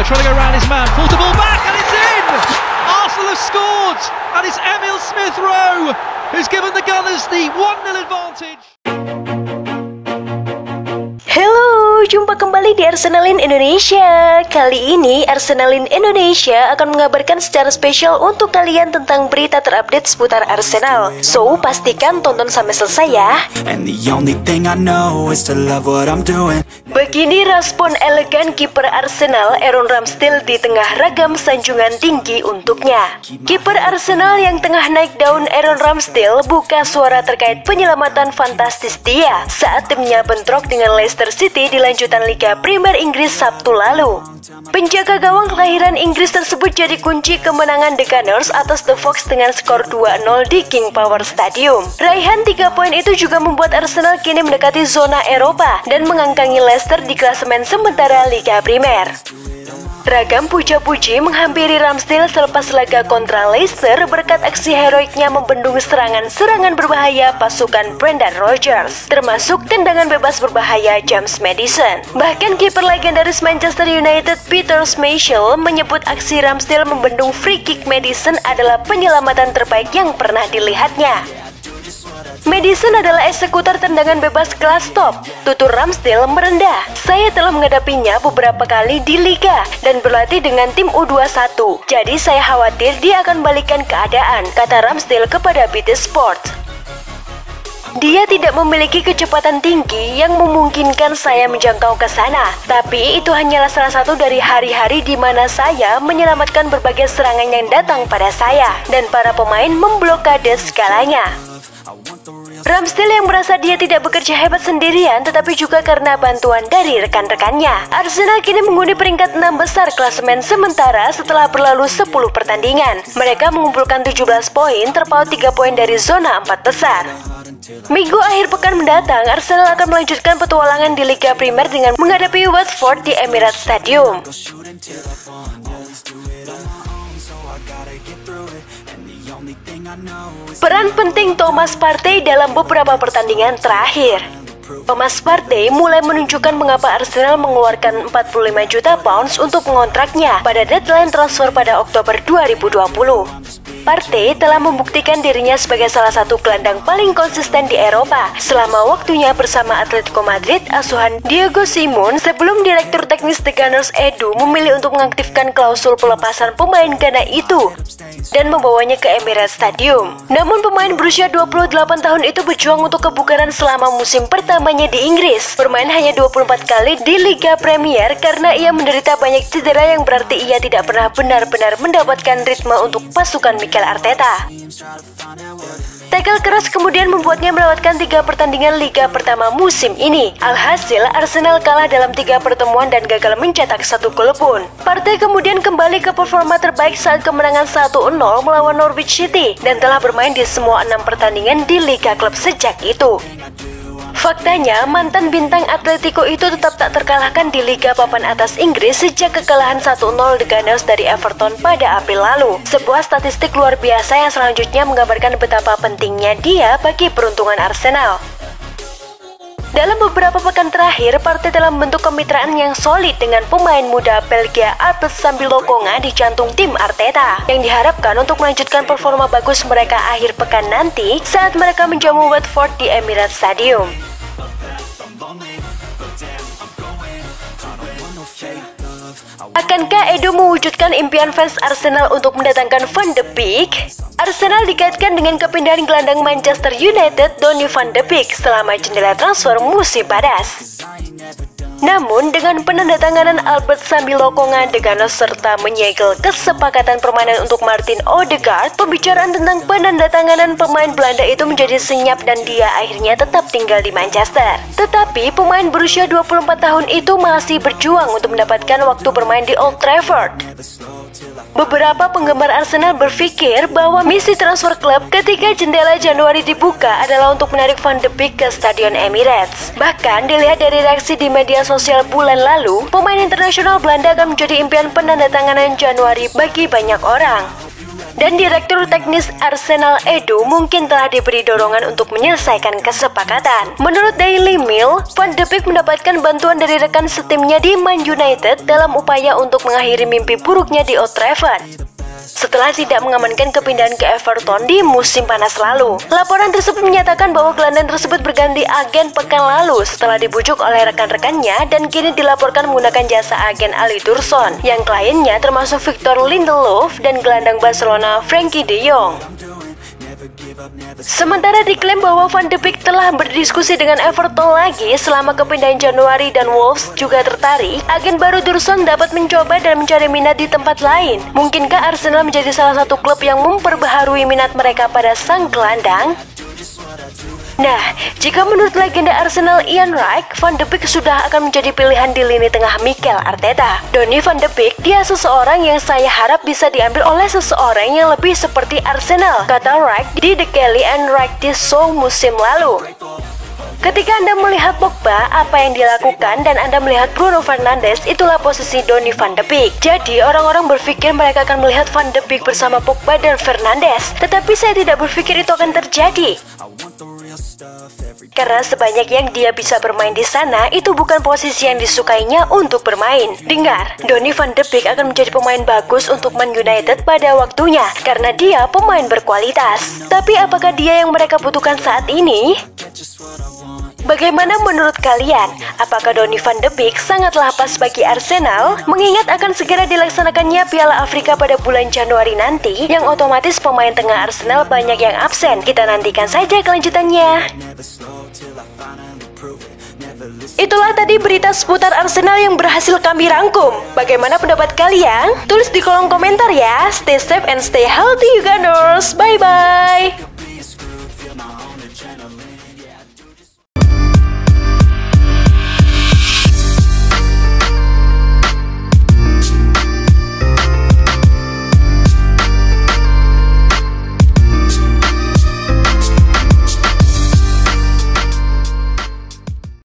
trying to go around his man, pulls the ball back and it's in! Arsenal have scored and it's Emil Smith-Rowe who's given the Gunners the 1-0 advantage. Halo, jumpa kembali di Arsenalin Indonesia. Kali ini Arsenalin Indonesia akan mengabarkan secara spesial untuk kalian tentang berita terupdate seputar Arsenal. So, pastikan tonton sampai selesai ya. Begini respon elegan kiper Arsenal Aaron Ramsdale di tengah ragam sanjungan tinggi untuknya. Kiper Arsenal yang tengah naik daun Aaron Ramsdale buka suara terkait penyelamatan fantastis dia saat timnya bentrok dengan Leicester City di lanjutan Liga Premier Inggris Sabtu lalu. Penjaga gawang kelahiran Inggris tersebut jadi kunci kemenangan The Gunners atas The Fox dengan skor 2-0 di King Power Stadium. Raihan 3 poin itu juga membuat Arsenal kini mendekati zona Eropa dan mengangkangi Leicester di klasemen sementara Liga Primer. Ragam puja-puji menghampiri Ramsdale selepas laga kontra Leicester berkat aksi heroiknya membendung serangan-serangan berbahaya pasukan Brendan Rodgers, termasuk tendangan bebas berbahaya James Maddison. Bahkan kiper legendaris Manchester United Peter Schmeichel menyebut aksi Ramsdale membendung free kick Maddison adalah penyelamatan terbaik yang pernah dilihatnya. Maddison adalah eksekutor tendangan bebas kelas top. Tutur Ramsdale merendah. Saya telah menghadapinya beberapa kali di Liga dan berlatih dengan tim U21. Jadi saya khawatir dia akan balikan keadaan, kata Ramsdale kepada BT Sport. Dia tidak memiliki kecepatan tinggi yang memungkinkan saya menjangkau ke sana. Tapi itu hanyalah salah satu dari hari-hari di mana saya menyelamatkan berbagai serangan yang datang pada saya dan para pemain memblokade segalanya. Ramsdale yang merasa dia tidak bekerja hebat sendirian tetapi juga karena bantuan dari rekan-rekannya. Arsenal kini menghuni peringkat 6 besar klasemen sementara setelah berlalu 10 pertandingan. Mereka mengumpulkan 17 poin terpaut 3 poin dari zona 4 besar. Minggu akhir pekan mendatang, Arsenal akan melanjutkan petualangan di Liga Primer dengan menghadapi Watford di Emirates Stadium. Peran penting Thomas Partey dalam beberapa pertandingan terakhir. Thomas Partey mulai menunjukkan mengapa Arsenal mengeluarkan 45 juta pounds untuk mengontraknya pada deadline transfer pada Oktober 2020. Partey telah membuktikan dirinya sebagai salah satu gelandang paling konsisten di Eropa selama waktunya bersama Atletico Madrid asuhan Diego Simon sebelum Direktur Teknis The Gunners Edu memilih untuk mengaktifkan klausul pelepasan pemain Ghana itu dan membawanya ke Emirates Stadium. Namun pemain berusia 28 tahun itu berjuang untuk kebugaran selama musim pertamanya di Inggris. Bermain hanya 24 kali di Liga Premier karena ia menderita banyak cedera yang berarti ia tidak pernah benar-benar mendapatkan ritme untuk pasukan Mikel Arteta. Tackle keras kemudian membuatnya melewatkan 3 pertandingan Liga pertama musim ini. Alhasil, Arsenal kalah dalam 3 pertemuan dan gagal mencetak 1 gol pun. Partey kemudian kembali ke performa terbaik saat kemenangan 1-0 melawan Norwich City dan telah bermain di semua 6 pertandingan di Liga klub sejak itu. Faktanya, mantan bintang Atletico itu tetap tak terkalahkan di Liga Papan Atas Inggris sejak kekalahan 1-0 The Gunners dari Everton pada April lalu. Sebuah statistik luar biasa yang selanjutnya menggambarkan betapa pentingnya dia bagi peruntungan Arsenal. Dalam beberapa pekan terakhir, Partey telah membentuk kemitraan yang solid dengan pemain muda Belgia Albert Sambi-Lokonga di jantung tim Arteta, yang diharapkan untuk melanjutkan performa bagus mereka akhir pekan nanti saat mereka menjamu Watford di Emirates Stadium. Akankah Edu mewujudkan impian fans Arsenal untuk mendatangkan Van de Beek? Arsenal dikaitkan dengan kepindahan gelandang Manchester United Donny van de Beek selama jendela transfer musim panas. Namun, dengan penandatanganan Albert Sambi-Lokonga The Gunners serta menyegel kesepakatan permanen untuk Martin Odegaard, pembicaraan tentang penandatanganan pemain Belanda itu menjadi senyap dan dia akhirnya tetap tinggal di Manchester. Tetapi, pemain berusia 24 tahun itu masih berjuang untuk mendapatkan waktu bermain di Old Trafford. Beberapa penggemar Arsenal berpikir bahwa misi transfer klub ketika jendela Januari dibuka adalah untuk menarik Van de Beek ke Stadion Emirates. Bahkan dilihat dari reaksi di media sosial bulan lalu, pemain internasional Belanda akan menjadi impian penandatanganan Januari bagi banyak orang. dan Direktur Teknis Arsenal Edu mungkin telah diberi dorongan untuk menyelesaikan kesepakatan. Menurut Daily Mail, Van de Beek mendapatkan bantuan dari rekan setimnya di Man United dalam upaya untuk mengakhiri mimpi buruknya di Old Trafford setelah tidak mengamankan kepindahan ke Everton di musim panas lalu. Laporan tersebut menyatakan bahwa gelandang tersebut berganti agen pekan lalu setelah dibujuk oleh rekan-rekannya dan kini dilaporkan menggunakan jasa agen Ali Dursun, yang kliennya termasuk Victor Lindelof dan gelandang Barcelona Frenkie de Jong. Sementara diklaim bahwa Van de Beek telah berdiskusi dengan Everton lagi selama kepindahan Januari dan Wolves juga tertarik, agen baru Dursun dapat mencoba dan mencari minat di tempat lain. Mungkinkah Arsenal menjadi salah satu klub yang memperbaharui minat mereka pada sang gelandang? Nah, jika menurut legenda Arsenal Ian Wright, Van de Beek sudah akan menjadi pilihan di lini tengah Mikel Arteta. Donny van de Beek, dia seseorang yang saya harap bisa diambil oleh seseorang yang lebih seperti Arsenal, kata Wright di The Kelly and Wright Show musim lalu. Ketika Anda melihat Pogba, apa yang dilakukan, dan Anda melihat Bruno Fernandes, itulah posisi Donny van de Beek. Jadi, orang-orang berpikir mereka akan melihat Van de Beek bersama Pogba dan Fernandes. Tetapi saya tidak berpikir itu akan terjadi. Karena sebanyak yang dia bisa bermain di sana, itu bukan posisi yang disukainya untuk bermain. Dengar, Donny van de Beek akan menjadi pemain bagus untuk Man United pada waktunya, karena dia pemain berkualitas. Tapi apakah dia yang mereka butuhkan saat ini? Bagaimana menurut kalian? Apakah Donny van de Beek sangatlah pas bagi Arsenal? Mengingat akan segera dilaksanakannya Piala Afrika pada bulan Januari nanti, yang otomatis pemain tengah Arsenal banyak yang absen. Kita nantikan saja kelanjutannya. Itulah tadi berita seputar Arsenal yang berhasil kami rangkum. Bagaimana pendapat kalian? Tulis di kolom komentar ya. Stay safe and stay healthy, you Gunners. Bye-bye.